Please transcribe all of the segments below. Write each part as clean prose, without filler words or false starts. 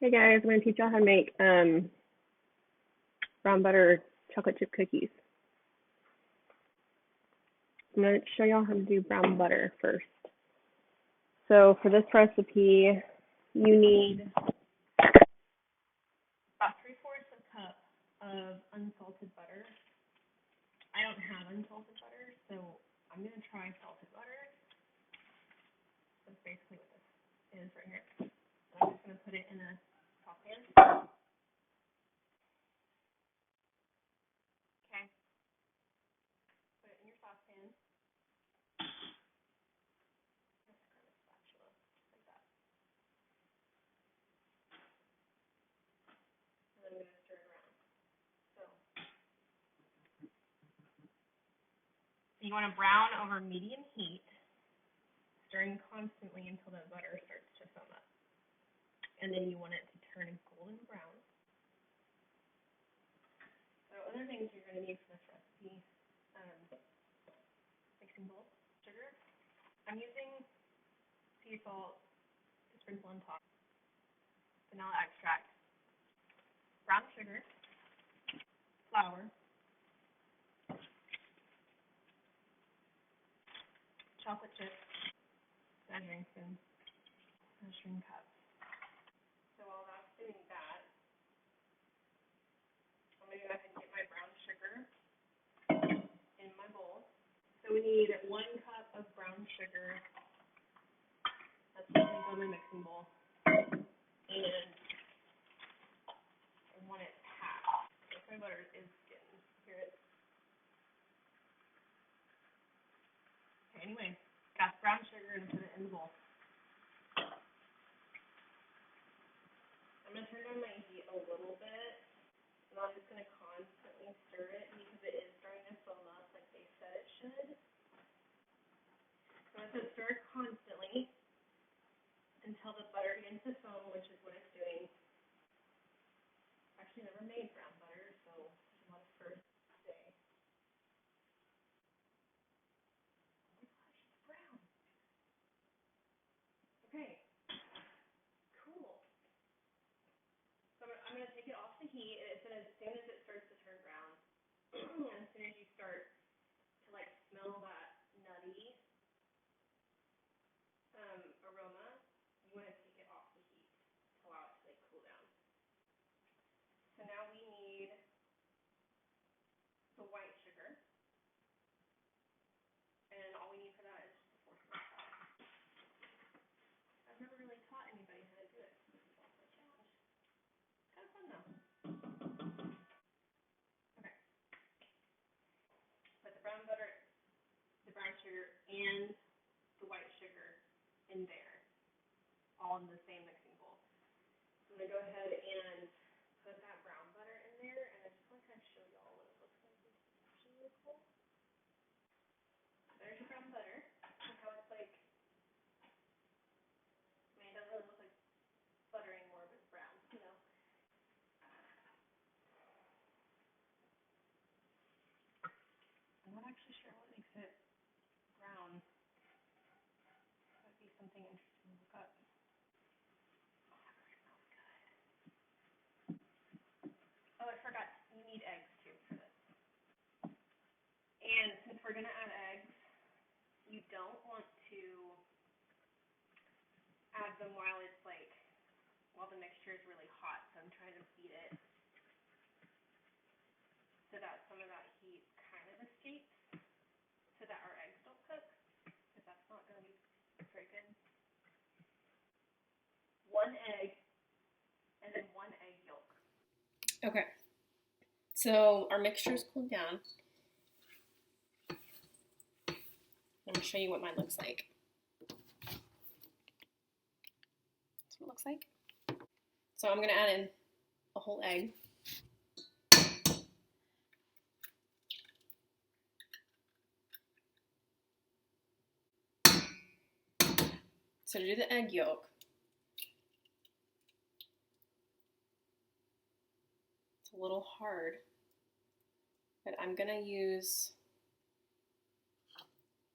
Hey guys, I'm gonna teach y'all how to make brown butter chocolate chip cookies. I'm gonna show y'all how to do brown butter first. So for this recipe, you need about 3/4 cup of unsalted butter. I don't have unsalted butter, so I'm gonna try salted butter. That's basically what this is right here. So I'm just gonna put it in a saucepan. Okay, put it in your saucepan. Just kind of spatula like that. And then I'm gonna stir it around. So you want to brown over medium heat, stirring constantly until the butter starts to foam up. And then you want it to turn golden brown. So other things you're going to need for this recipe, mixing bowl, sugar. I'm using sea salt to sprinkle on top, vanilla extract, brown sugar, flour, chocolate chips, measuring spoon, measuring cup. So while that's doing that, I'm going to go ahead and get my brown sugar in my bowl. So we need 1 cup of brown sugar. That's what's going to go in my mixing bowl. And I want it half. So my butter is getting here. Okay, anyway, got brown sugar and put it in the bowl. I'm gonna turn on my heat a little bit, and I'm just gonna constantly stir it because it is starting to foam up like they said it should. So I'm gonna stir it constantly until the butter begins to foam, which is what it's doing. Actually, never made brown butter, so there's a lot of firsts today. Oh my gosh, it's brown. Okay, cool. So I'm gonna take it off the heat, and as soon as it starts to turn brown, and as soon as you start to like smell that nutty aroma, you want to take it off the heat to allow it to like cool down. So now we need the white sugar, and all we need for that is just a 4 cup. I've never really taught anybody how to do it, so this is also a challenge. Kind of fun though. Okay, put the brown butter, the brown sugar, and the white sugar in there, all in the same mixing bowl. So I'm gonna go ahead and put that brown butter in there, and I just want to kind of show y'all what it looks like. It's actually really cool. There's your brown butter. Look how it's like, I mean, it doesn't really look like butter anymore, but it's brown, you know. I'm not actually sure what makes it brown. That'd be something interesting to look up. Oh, I forgot. You need eggs too for this. And since we're gonna add eggs, you don't want to add them while the mixture is really hot. So I'm trying to beat it so that some of that heat kind of escapes, so that our eggs don't cook, because that's not gonna be very good. 1 egg, and then 1 egg yolk. Okay. So our mixture's cooled down. I'm gonna show you what mine looks like. That's what it looks like. So I'm gonna add in a whole egg. So to do the egg yolk, it's a little hard, but I'm gonna use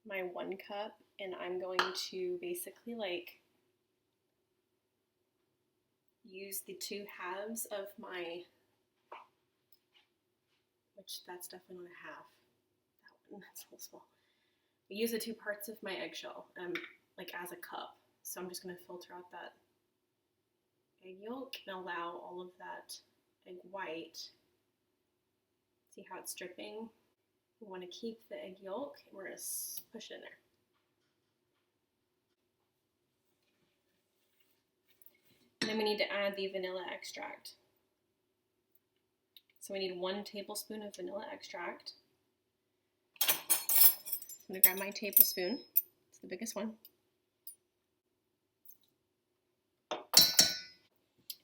my 1 cup, and I'm going to basically like use the 2 halves of my, which that's definitely not a half. That one, that's a little small. I use the 2 parts of my eggshell, like as a cup. So I'm just going to filter out that egg yolk and allow all of that egg white. See how it's dripping? We want to keep the egg yolk, and we're going to push it in there. And then we need to add the vanilla extract. So we need 1 tablespoon of vanilla extract. So I'm going to grab my tablespoon. It's the biggest one.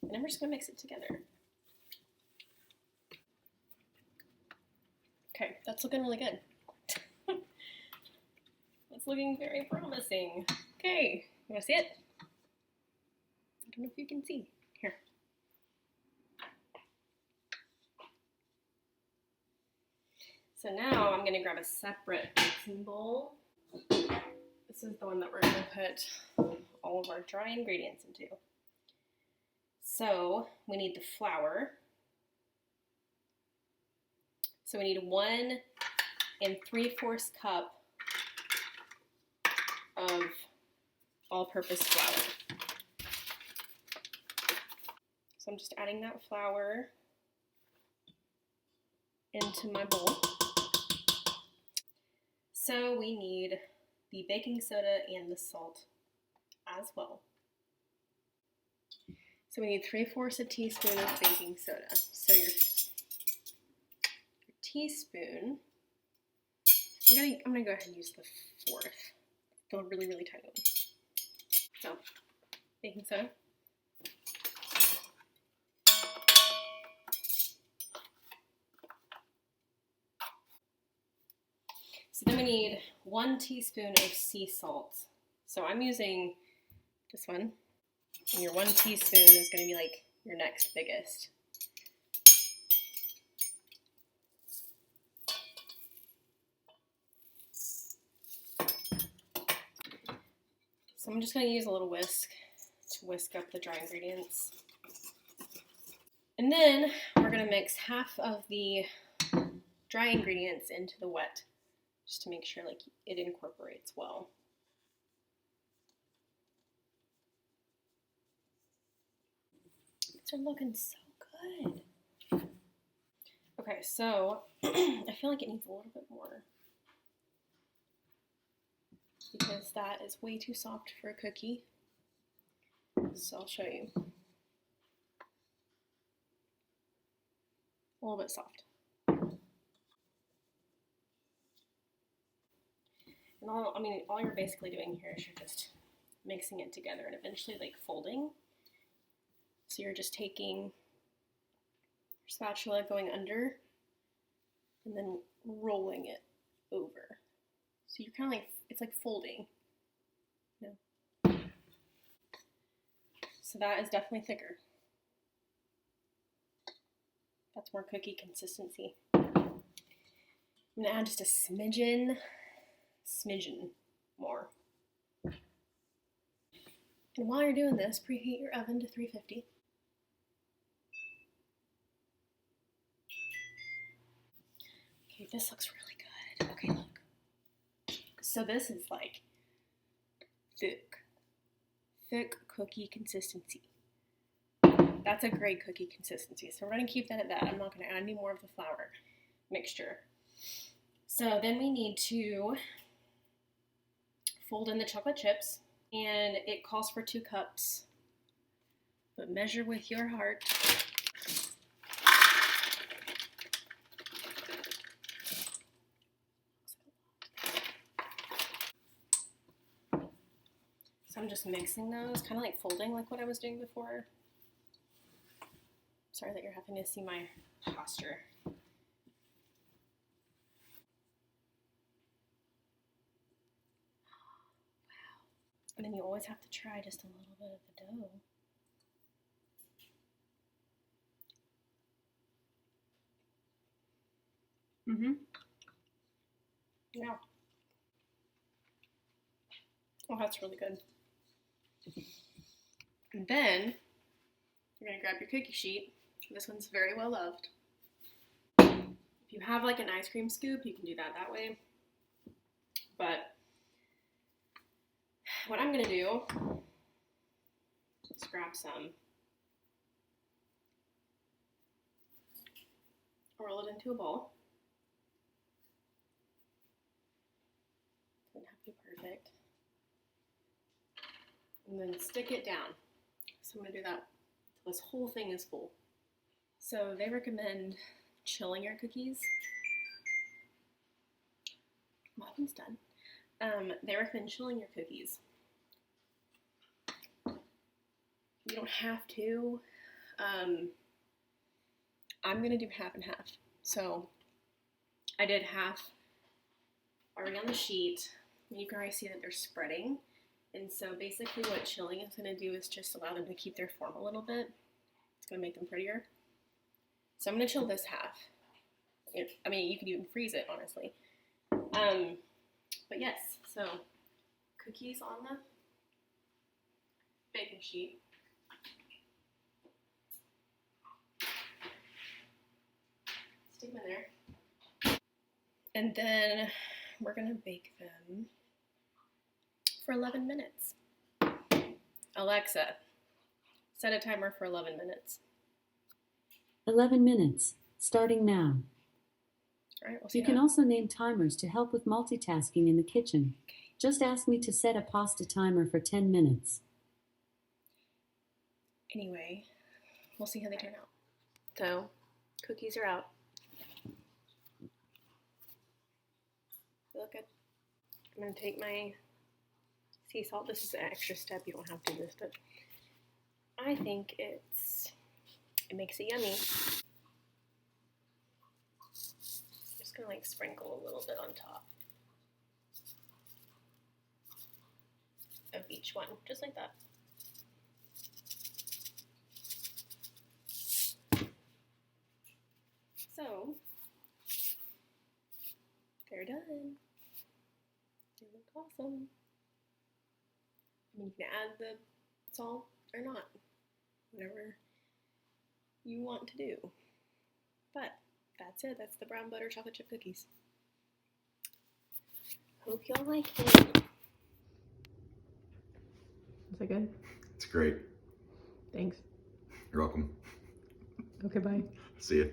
And then we're just going to mix it together. Okay, that's looking really good. That's looking very promising. Okay, you want to see it? I don't know if you can see. Here. So now I'm going to grab a separate mixing bowl. This is the one that we're going to put all of our dry ingredients into. So we need the flour. So we need 1 3/4 cup of all-purpose flour. So I'm just adding that flour into my bowl. So we need the baking soda and the salt as well. So we need 3/4 teaspoon of baking soda. So your teaspoon, I'm gonna go ahead and use the 4th, the really, really tiny one. So, baking soda. So then we need 1 teaspoon of sea salt. So I'm using this one, and your 1 teaspoon is gonna be like your next biggest. So I'm just going to use a little whisk to whisk up the dry ingredients. And then we're going to mix half of the dry ingredients into the wet, just to make sure like it incorporates well. These are looking so good. Okay, so I feel like it needs a little bit more, because that is way too soft for a cookie. So I'll show you. A little bit soft. And all you're basically doing here is you're just mixing it together and eventually like folding. So you're just taking your spatula, going under, and then rolling it over. So you're kind of like, it's like folding. So that is definitely thicker. That's more cookie consistency. I'm gonna add just a smidgen more. And while you're doing this, preheat your oven to 350. Okay, this looks really good. Okay, look. So this is like thick cookie consistency. That's a great cookie consistency. So we're gonna keep that at that. I'm not gonna add any more of the flour mixture. So then we need to fold in the chocolate chips, and it calls for 2 cups, but measure with your heart. So I'm just mixing those, kind of like folding like what I was doing before. Sorry that you're having to see my posture. Wow. And then you always have to try just a little bit of the dough. Yeah. Oh, that's really good. And then you're gonna grab your cookie sheet. This one's very well loved. If you have like an ice cream scoop, you can do that way. But what I'm gonna do is grab some, roll it into a ball. Doesn't have to be perfect. And then stick it down. So I'm gonna do that until this whole thing is full. So they recommend chilling your cookies. Muffin's done. They recommend chilling your cookies. You don't have to. I'm gonna do half and half. So I did half already on the sheet. You can already see that they're spreading. And so basically what chilling is gonna do is just allow them to keep their form a little bit. It's gonna make them prettier. So I'm gonna chill this half. I mean, you could even freeze it, honestly. But yes, so cookies on the baking sheet. Stick them in there. And then we're gonna bake them for 11 minutes. Alexa, set a timer for 11 minutes. 11 minutes, starting now. All right, we'll see You can also name timers to help with multitasking in the kitchen. Just ask me to set a pasta timer for 10 minutes. Anyway, we'll see how they turn out. So, cookies are out. They look good. I'm gonna take my sea salt. This is an extra step. You don't have to do this, but I think it makes it yummy. Just gonna like sprinkle a little bit on top of each one, just like that. So, they're done. They look awesome. I mean, you can add the salt or not, whatever you want to do. But that's it. That's the brown butter chocolate chip cookies. Hope y'all like it. Is that good? It's great. Thanks. You're welcome. Okay, bye. See ya.